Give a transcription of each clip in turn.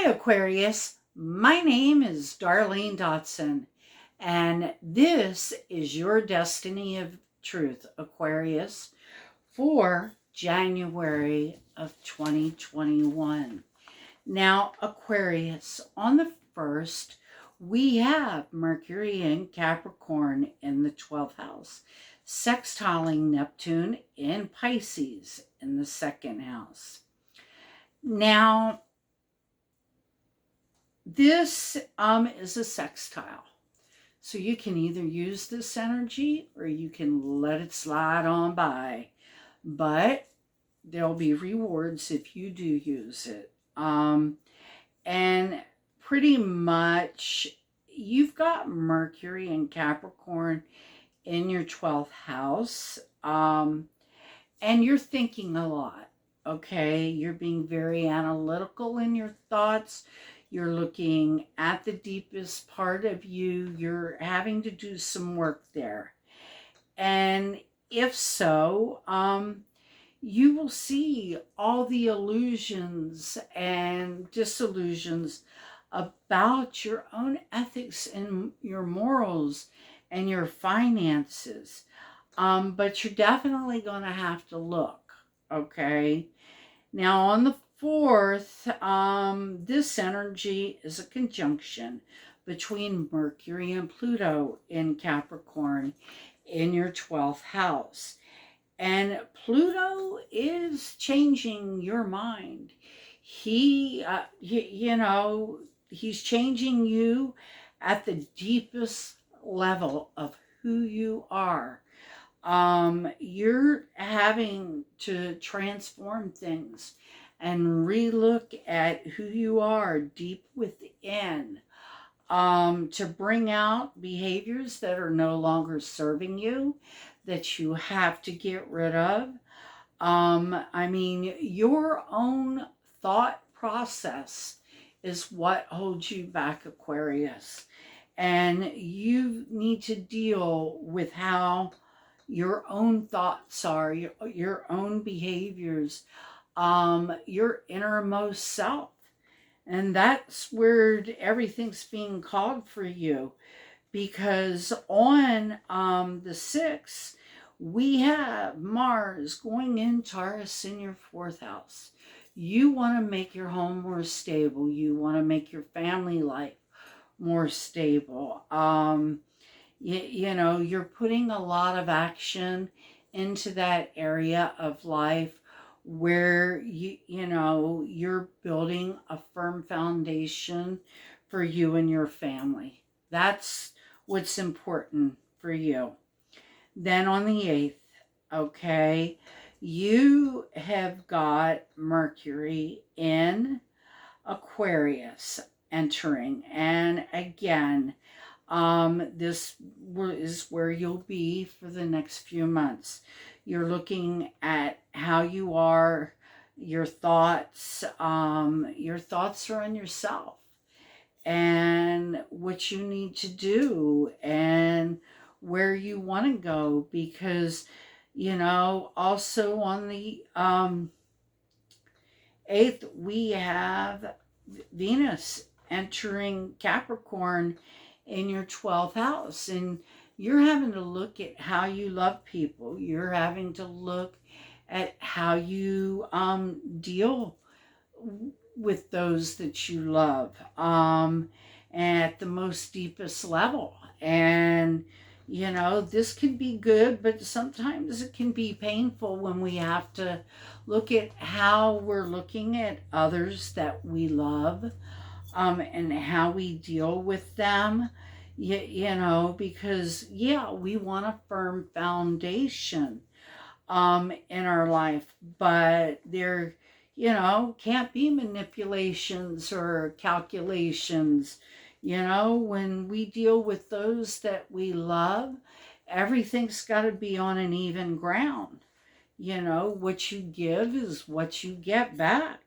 Hi, Aquarius. My name is Darlene Dotson, and this is your Destiny of Truth, Aquarius, for January of 2021. Now, Aquarius, on the 1st, we have Mercury and Capricorn in the 12th house, sextiling Neptune in Pisces in the 2nd house. Now, this is a sextile. So you can either use this energy or you can let it slide on by. But there'll be rewards if you do use it. And pretty much you've got Mercury and Capricorn in your 12th house. And you're thinking a lot. Okay, you're being very analytical in your thoughts. You're looking at the deepest part of you. You're having to do some work there. And if so, you will see all the illusions and disillusions about your own ethics and your morals and your finances. But you're definitely going to have to look, okay? Now, on the 4th, this energy is a conjunction between Mercury and Pluto in Capricorn in your 12th house. And Pluto is changing your mind. He's changing you at the deepest level of who you are. You're having to transform things and relook at who you are deep within, to bring out behaviors that are no longer serving you, that you have to get rid of. Your own thought process is what holds you back, Aquarius. And you need to deal with how your own thoughts are, your own behaviors, your innermost self. And that's where everything's being called for you. Because on the 6th, we have Mars going in Taurus in your 4th house. You want to make your home more stable. You want to make your family life more stable. You're putting a lot of action into that area of life where you're building a firm foundation for you and your family. That's what's important for you. Then on the 8th, okay, you have got Mercury in Aquarius entering. And again, this is where you'll be for the next few months. You're looking at how you are, your thoughts are on yourself and what you need to do and where you want to go. Because, also on the 8th, we have Venus entering Capricorn in your 12th house. And you're having to look at how you love people. You're having to look at how you deal with those that you love, at the most deepest level. And this can be good, but sometimes it can be painful when we have to look at how we're looking at others that we love, and how we deal with them. Because we want a firm foundation in our life, but there can't be manipulations or calculations. When we deal with those that we love, everything's got to be on an even ground. What you give is what you get back.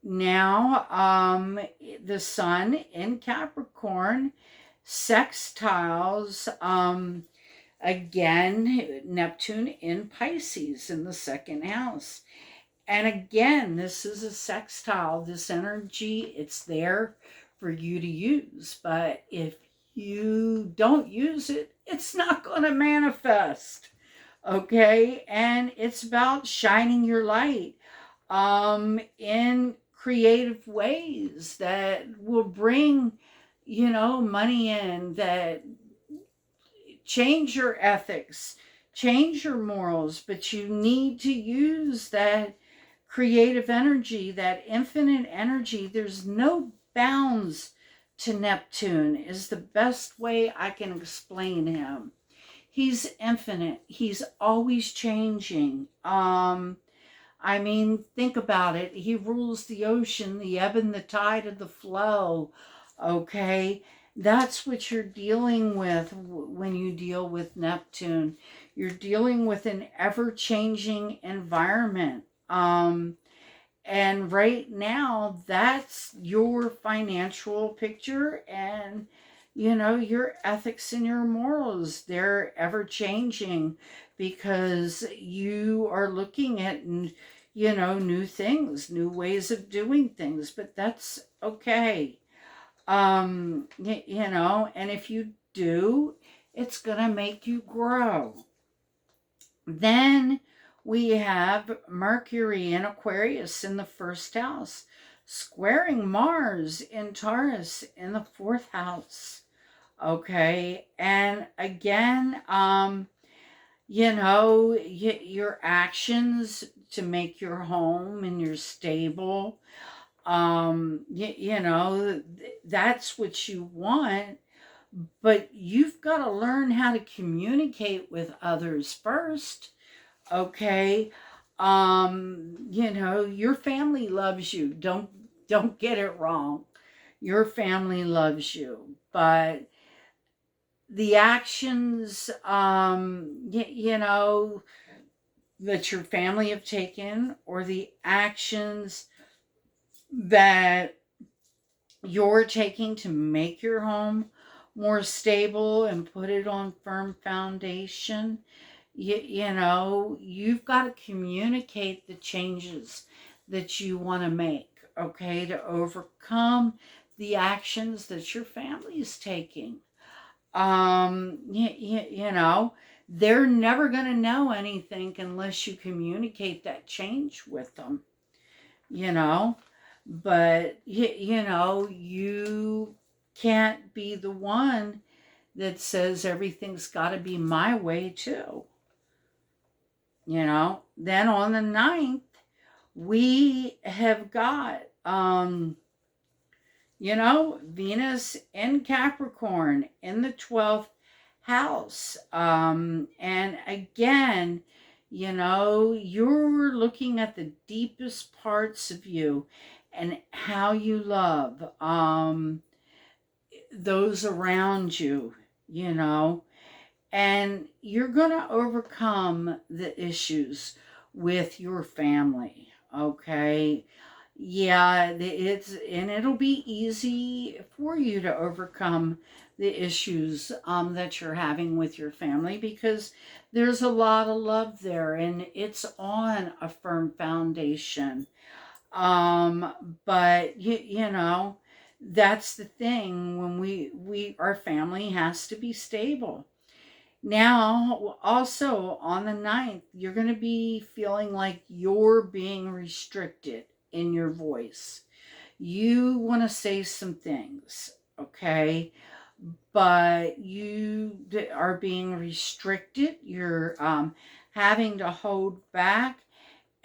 Now, the sun in Capricorn sextiles, again, Neptune in Pisces in the 2nd house. And again, this is a sextile. This energy, it's there for you to use. But if you don't use it, it's not going to manifest. Okay? And it's about shining your light in creative ways that will bring, money in, that change your ethics, change your morals, but you need to use that creative energy, that infinite energy. There's no bounds to Neptune, is the best way I can explain him. He's infinite. He's always changing. Think about it. He rules the ocean, the ebb and the tide of the flow. Okay? That's what you're dealing with when you deal with Neptune. You're dealing with an ever-changing environment. And right now, that's your financial picture, and your ethics and your morals. They're ever changing because you are looking at, new things, new ways of doing things, but that's okay. And if you do, it's going to make you grow. Then we have Mercury and Aquarius in the first house, squaring Mars in Taurus in the fourth house. Okay. And again, your actions to make your home and your stable, that's what you want, but you've got to learn how to communicate with others first. Okay. Your family loves you. Don't get it wrong. Your family loves you, but the actions, that your family have taken, or the actions that you're taking to make your home more stable and put it on firm foundation, you've got to communicate the changes that you want to make, okay, to overcome the actions that your family is taking. They're never going to know anything unless you communicate that change with them, but you can't be the one that says everything's got to be my way too. Then on the 9th, we have got Venus in Capricorn in the 12th house. And again, you're looking at the deepest parts of you and how you love those around you, and you're going to overcome the issues with your family. Okay. Yeah, it'll be easy for you to overcome the issues that you're having with your family, because there's a lot of love there and it's on a firm foundation. But that's the thing, when our family has to be stable. Now, also on the 9th, you're going to be feeling like you're being restricted in your voice. You want to say some things, okay? But you are being restricted. You're having to hold back.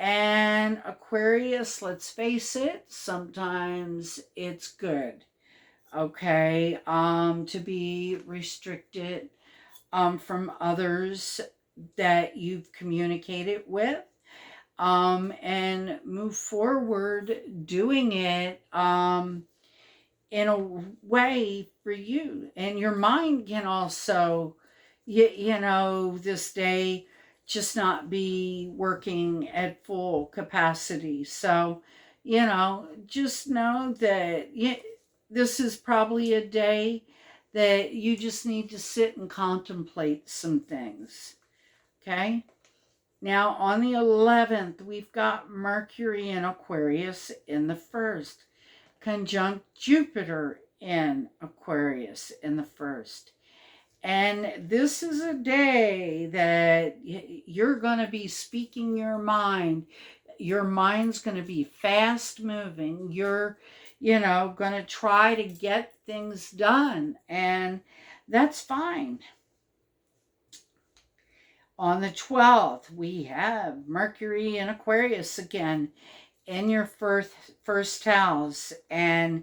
And Aquarius, let's face it, sometimes it's good, okay, to be restricted from others that you've communicated with, and move forward doing it in a way for you. And your mind can also, this day just not be working at full capacity. So, just know that this is probably a day that you just need to sit and contemplate some things. Okay? Now, on the 11th, we've got Mercury in Aquarius in the first, conjunct Jupiter in Aquarius in the first. And this is a day that you're going to be speaking your mind. Your mind's going to be fast moving. You're, going to try to get things done. And that's fine. On the 12th, we have Mercury in Aquarius again in your first house. And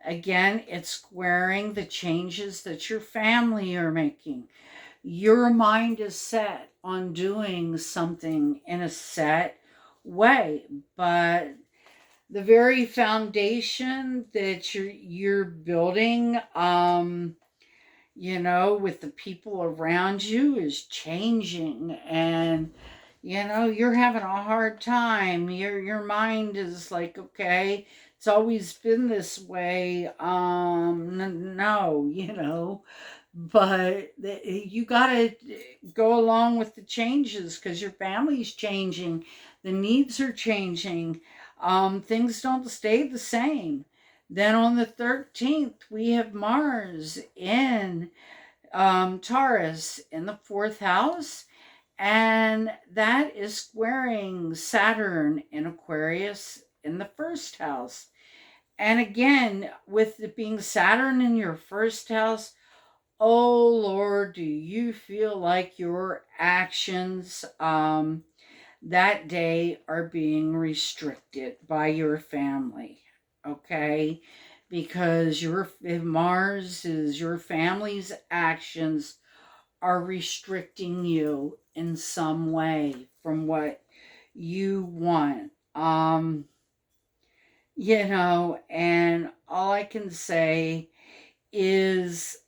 again, it's squaring the changes that your family are making. Your mind is set on doing something in a set way, but the very foundation that you're building, with the people around you is changing, and you're having a hard time. Your mind is like, okay, it's always been this way. No, but you got to go along with the changes because your family's changing, the needs are changing. Things don't stay the same. Then on the 13th, we have Mars in Taurus in the fourth house, and that is squaring Saturn in Aquarius in the first house. And again, with it being Saturn in your first house, oh Lord, do you feel like your actions that day are being restricted by your family? Okay, because your Mars is your family's actions are restricting you in some way from what you want. And all I can say is,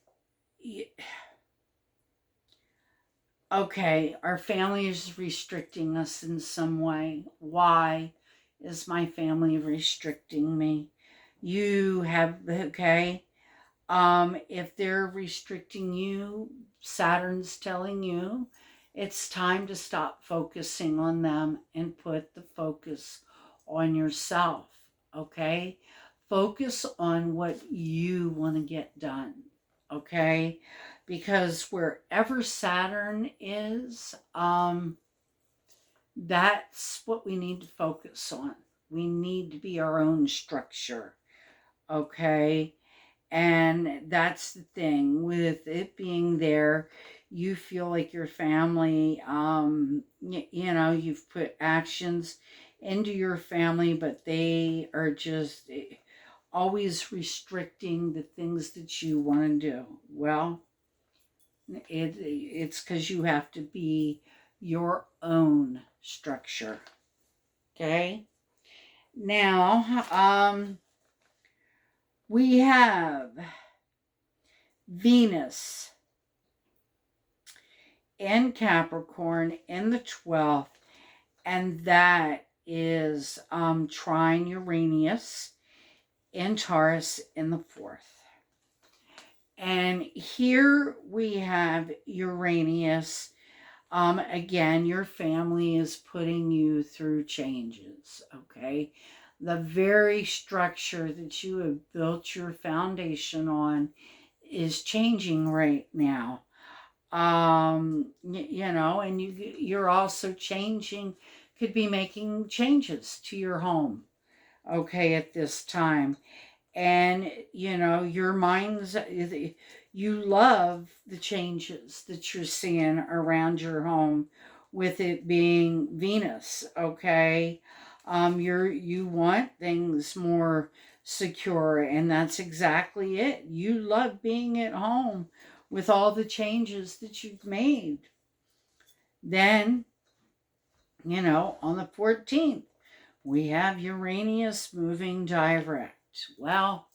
okay, our family is restricting us in some way. Why is my family restricting me? You have, okay, if they're restricting you, Saturn's telling you it's time to stop focusing on them and put the focus on yourself, okay? Focus on what you want to get done, okay? Because wherever Saturn is, that's what we need to focus on. We need to be our own structure, okay? And that's the thing with it being there. You feel like your family, you've put actions into your family, but they are just always restricting the things that you want to do. Well, it's because you have to be your own structure. Okay? Now, we have Venus in Capricorn in the 12th, and that is trine Uranus in Taurus in the 4th. And here we have Uranus. Again, your family is putting you through changes, okay? The very structure that you have built your foundation on is changing right now. And you're also changing, could be making changes to your home, okay, at this time. And, your mind's, you love the changes that you're seeing around your home with it being Venus, okay? You want things more secure, and that's exactly it. You love being at home with all the changes that you've made. Then, on the 14th, we have Uranus moving direct. Well,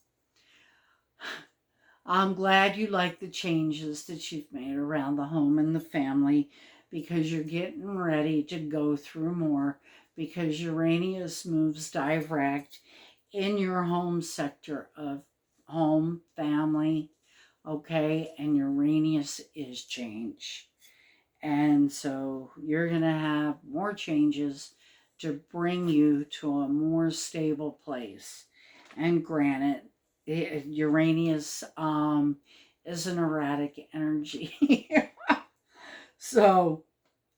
I'm glad you like the changes that you've made around the home and the family, because you're getting ready to go through more, because Uranus moves direct in your home sector of home, family, okay? And Uranus is change. And so you're going to have more changes to bring you to a more stable place. And granted, Uranus is an erratic energy. So,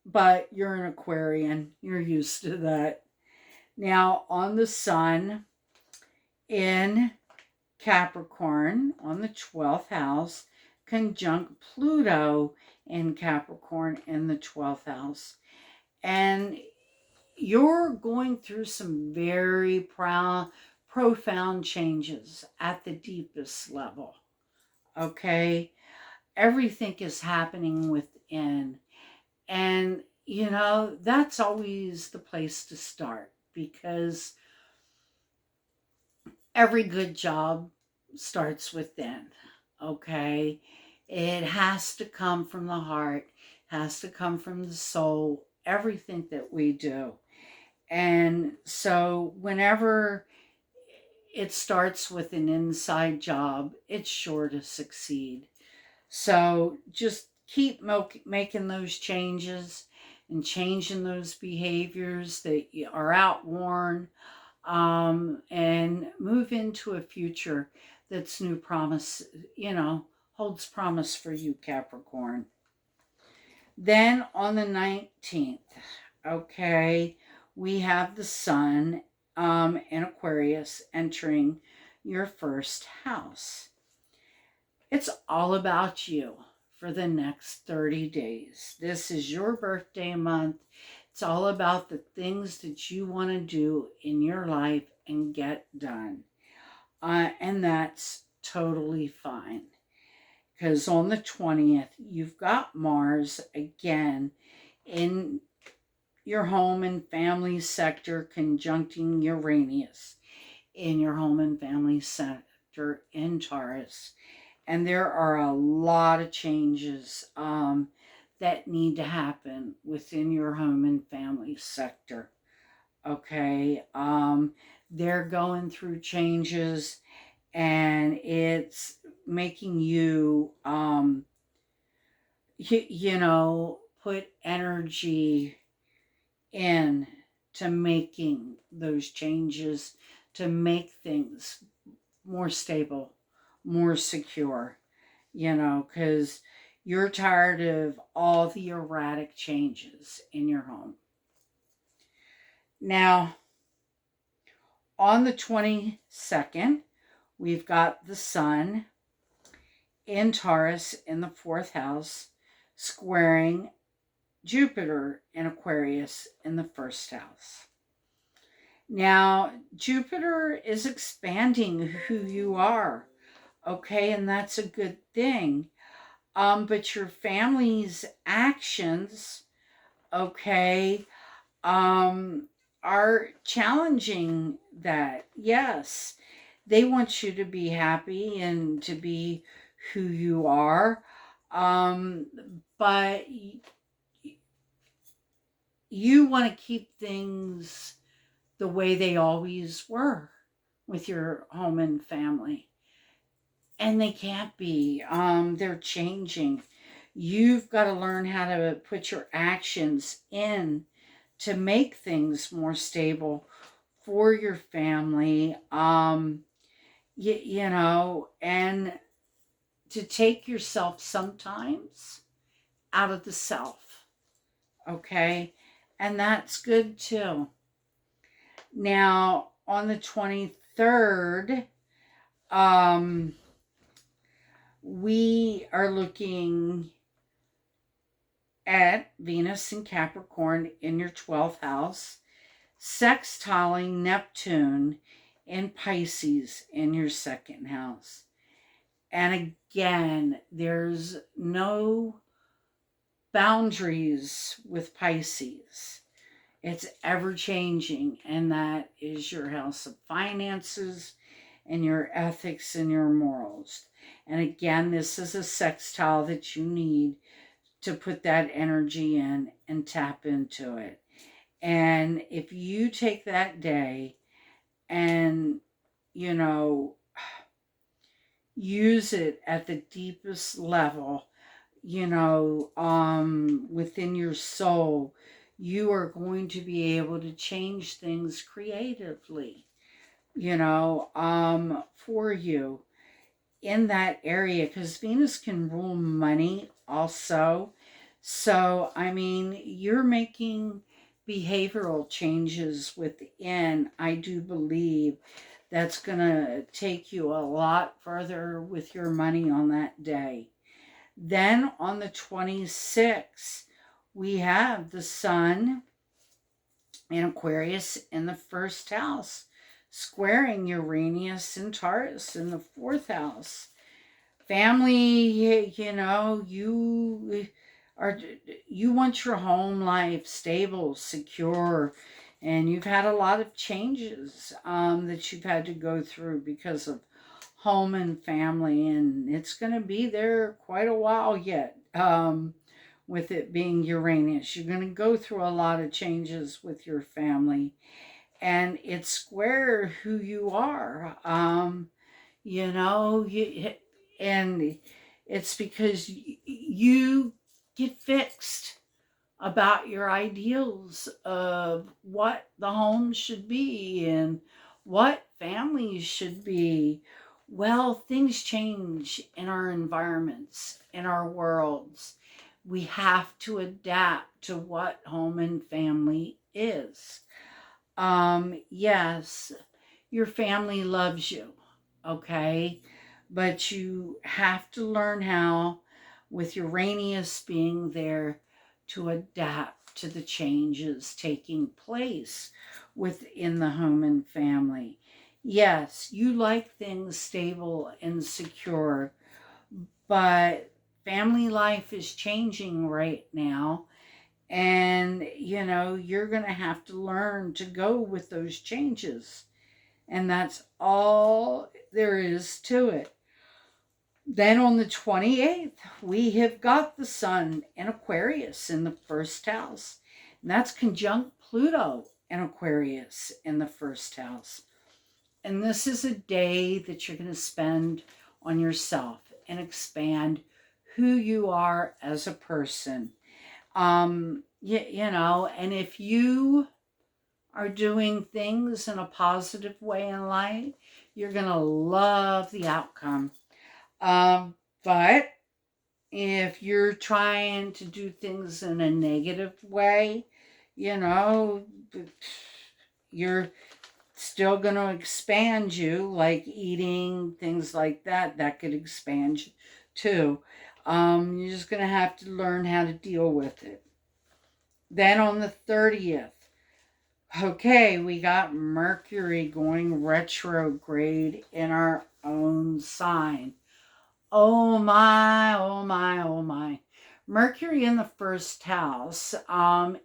but you're an Aquarian, you're used to that. Now, on the sun in Capricorn, on the 12th house, conjunct Pluto in Capricorn in the 12th house. And you're going through some very profound changes at the deepest level. Okay? Everything is happening within. And, that's always the place to start, because every good job starts within. Okay? It has to come from the heart, has to come from the soul, everything that we do. And so whenever it starts with an inside job, it's sure to succeed. So just keep making those changes and changing those behaviors that are outworn, and move into a future that's new promise, holds promise for you, Capricorn. Then on the 19th, okay, we have the sun in Aquarius entering your first house. It's all about you for the next 30 days. This is your birthday month. It's all about the things that you want to do in your life and get done. And that's totally fine. Because on the 20th, you've got Mars again in your home and family sector conjuncting Uranus in your home and family sector in Taurus. And there are a lot of changes that need to happen within your home and family sector. Okay. They're going through changes, and it's making you, put energy in to making those changes to make things more stable, more secure, because you're tired of all the erratic changes in your home. Now, on the 22nd, we've got the sun in Taurus in the 4th house, squaring Jupiter in Aquarius in the 1st house. Now, Jupiter is expanding who you are, okay, and that's a good thing. But your family's actions, okay, are challenging that. Yes, they want you to be happy and to be who you are, but you want to keep things the way they always were with your home and family. And they can't be. They're changing. You've got to learn how to put your actions in to make things more stable for your family. And to take yourself sometimes out of the self. Okay? And that's good too. Now, on the 23rd, we are looking at Venus in Capricorn in your 12th house, sextiling Neptune in Pisces in your 2nd house. And again, there's no boundaries with Pisces. It's ever changing, and that is your house of finances and your ethics and your morals. And again, this is a sextile that you need to put that energy in and tap into it. And if you take that day and, use it at the deepest level, within your soul, you are going to be able to change things creatively, for you in that area, because Venus can rule money also. So, I mean, you're making behavioral changes within, I do believe, that's going to take you a lot further with your money on that day. Then on the 26th, we have the sun in Aquarius in the first house, squaring Uranus and Taurus in the fourth house. Family, are you want your home life stable, secure, and you've had a lot of changes that you've had to go through because of home and family, and it's going to be there quite a while yet. With it being Uranus, you're going to go through a lot of changes with your family, and it's square who you are. And it's because you get fixed about your ideals of what the home should be and what families should be. Well, things change in our environments, in our worlds. We have to adapt to what home and family is. Yes, your family loves you, okay? But you have to learn how, with Uranus being there, to adapt to the changes taking place within the home and family. Yes, you like things stable and secure, but family life is changing right now. And, you're going to have to learn to go with those changes. And that's all there is to it. Then on the 28th, we have got the sun in Aquarius in the first house. And that's conjunct Pluto in Aquarius in the first house. And this is a day that you're going to spend on yourself and expand who you are as a person. And if you are doing things in a positive way in life, you're going to love the outcome. But if you're trying to do things in a negative way, you're still going to expand you, like eating, things like that. That could expand you too. You're just going to have to learn how to deal with it. Then on the 30th, okay, we got Mercury going retrograde in our own sign. Oh my, oh my, oh my. Mercury in the first house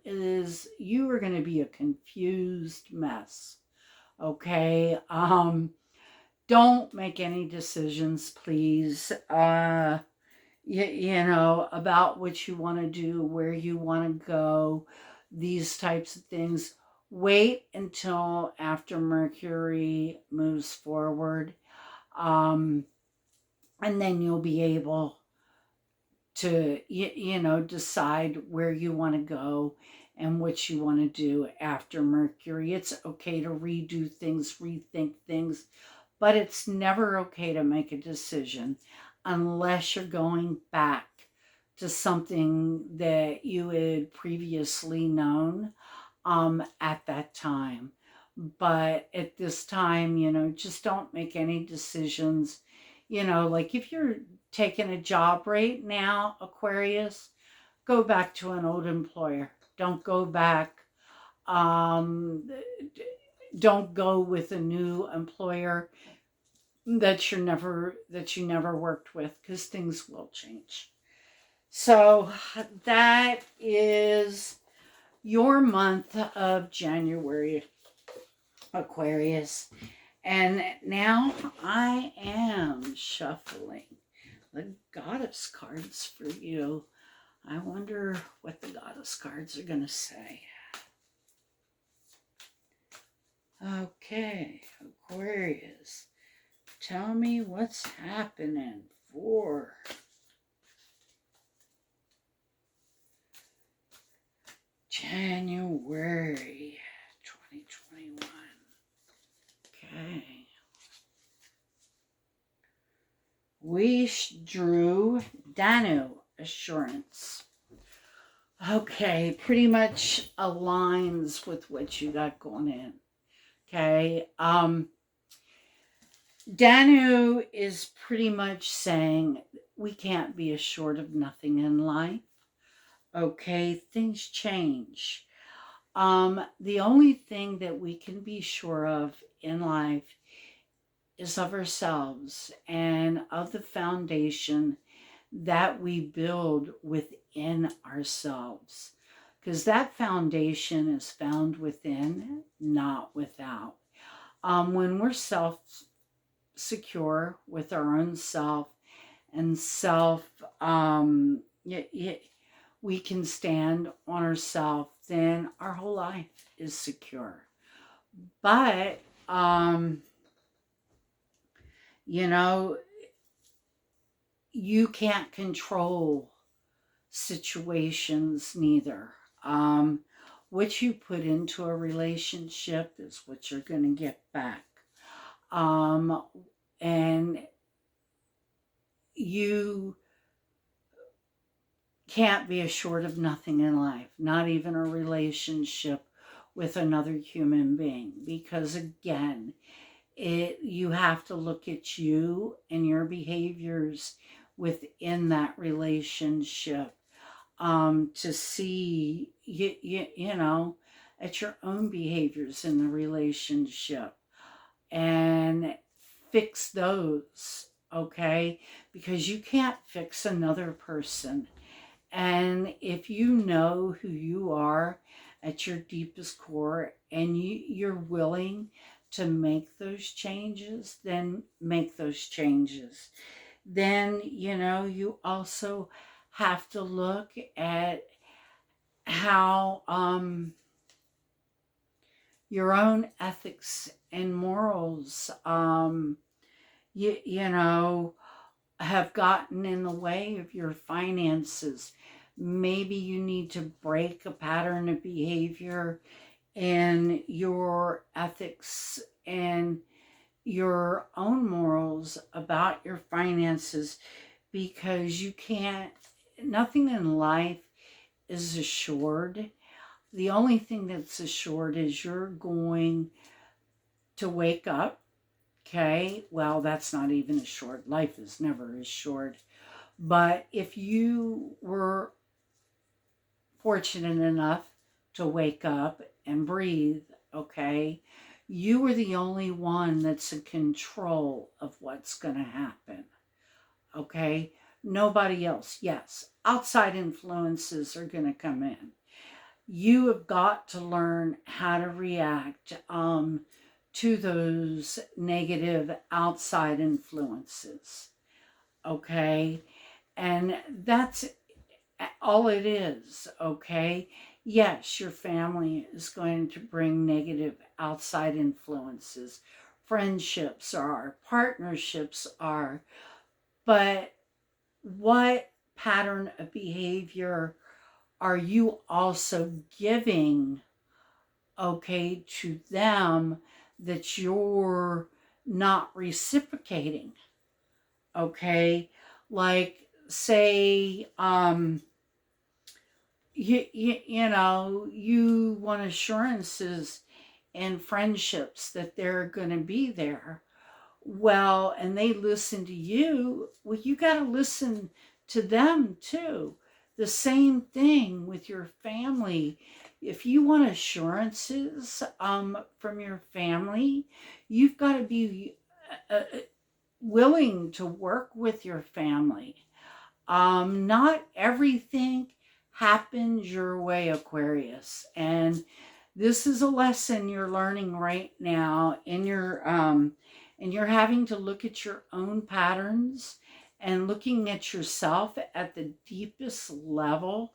is, you are going to be a confused mess. Okay. Don't make any decisions, please. About what you want to do, where you want to go, these types of things. Wait until after Mercury moves forward. And then you'll be able to, decide where you want to go and what you want to do after Mercury. It's okay to redo things, rethink things, but it's never okay to make a decision unless you're going back to something that you had previously known at that time. But at this time, just don't make any decisions. Like if you're taking a job right now, Aquarius, go back to an old employer. Don't go back. Don't go with a new employer that you never worked with, because things will change. So that is your month of January, Aquarius. And now I am shuffling the goddess cards for you. I wonder what the goddess cards are going to say. Okay, Aquarius, tell me what's happening for January 2021. Okay. We drew Danu Assurance. Okay, pretty much aligns with what you got going in. Okay. Danu is pretty much saying we can't be assured of nothing in life. Okay, things change. The only thing that we can be sure of in life is of ourselves and of the foundation that we build within ourselves. Because that foundation is found within, not without. When we're self-secure with our own self and we can stand on ourselves, then our whole life is secure. But, you can't control situations neither. What you put into a relationship is what you're going to get back. And you can't be assured of nothing in life, not even a relationship with another human being, because again, you have to look at you and your behaviors within that relationship to see at your own behaviors in the relationship and fix those, okay? Because you can't fix another person. And if you know who you are at your deepest core and you're willing to make those changes, then make those changes. Then, you also have to look at how your own ethics and morals, have gotten in the way of your finances. Maybe you need to break a pattern of behavior in your ethics and your own morals about your finances, because nothing in life is assured. The only thing that's assured is you're going to wake up. Okay, well, that's not even assured. Life is never assured. But if you were fortunate enough to wake up and breathe, okay, you are the only one that's in control of what's going to happen. Okay, nobody else. Yes, outside influences are going to come in. You have got to learn how to react to those negative outside influences. Okay, and that's all it is. Okay, yes, your family is going to bring negative outside influences. Friendships are, partnerships are, but what pattern of behavior are you also giving, okay, to them that you're not reciprocating? Okay, like say, you want assurances and friendships that they're going to be there. Well, and they listen to you. Well, you got to listen to them too. The same thing with your family. If you want assurances from your family, you've got to be willing to work with your family. Not everything happens your way, Aquarius. And this is a lesson you're learning right now in your and you're having to look at your own patterns and looking at yourself at the deepest level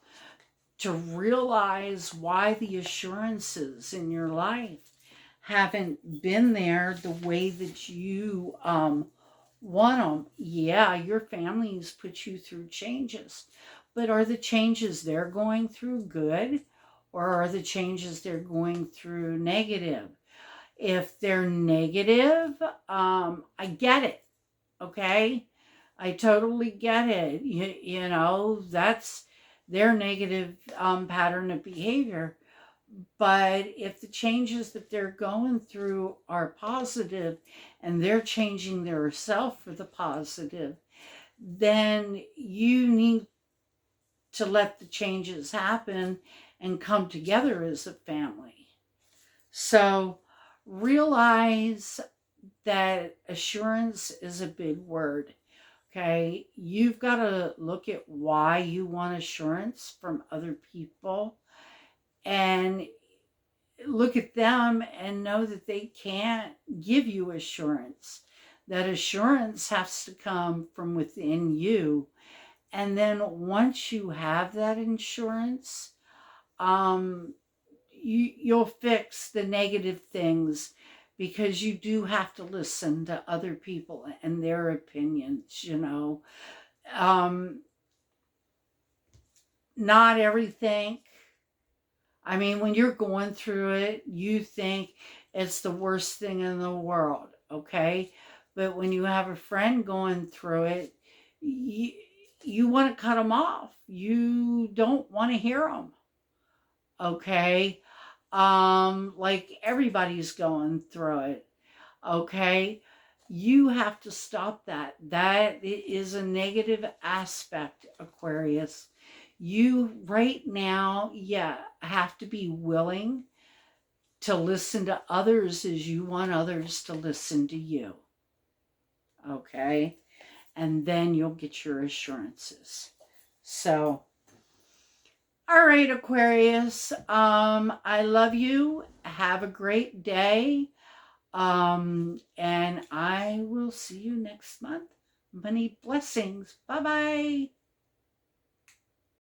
to realize why the assurances in your life haven't been there the way that you want them. Yeah, your family's put you through changes, but are the changes they're going through good? or are the changes they're going through negative? If they're negative, I get it. Okay. I totally get it. You know, that's their negative pattern of behavior. But if the changes that they're going through are positive and they're changing their self for the positive, then you need to let the changes happen and come together as a family. So realize that assurance is a big word. Okay, you've got to look at why you want assurance from other people and look at them and know that they can't give you assurance. That assurance has to come from within you. And then once you have that insurance, you'll fix the negative things, because you do have to listen to other people and their opinions, you know. Not everything. I mean, when you're going through it, you think it's the worst thing in the world, okay? But when you have a friend going through it, you want to cut them off. You don't want to hear them, okay? Like everybody's going through it, okay? You have to stop that. That is a negative aspect, Aquarius. You right now, have to be willing to listen to others as you want others to listen to you. Okay? And then you'll get your assurances. So, all right, Aquarius. I love you. Have a great day. And I will see you next month. Many blessings. Bye-bye.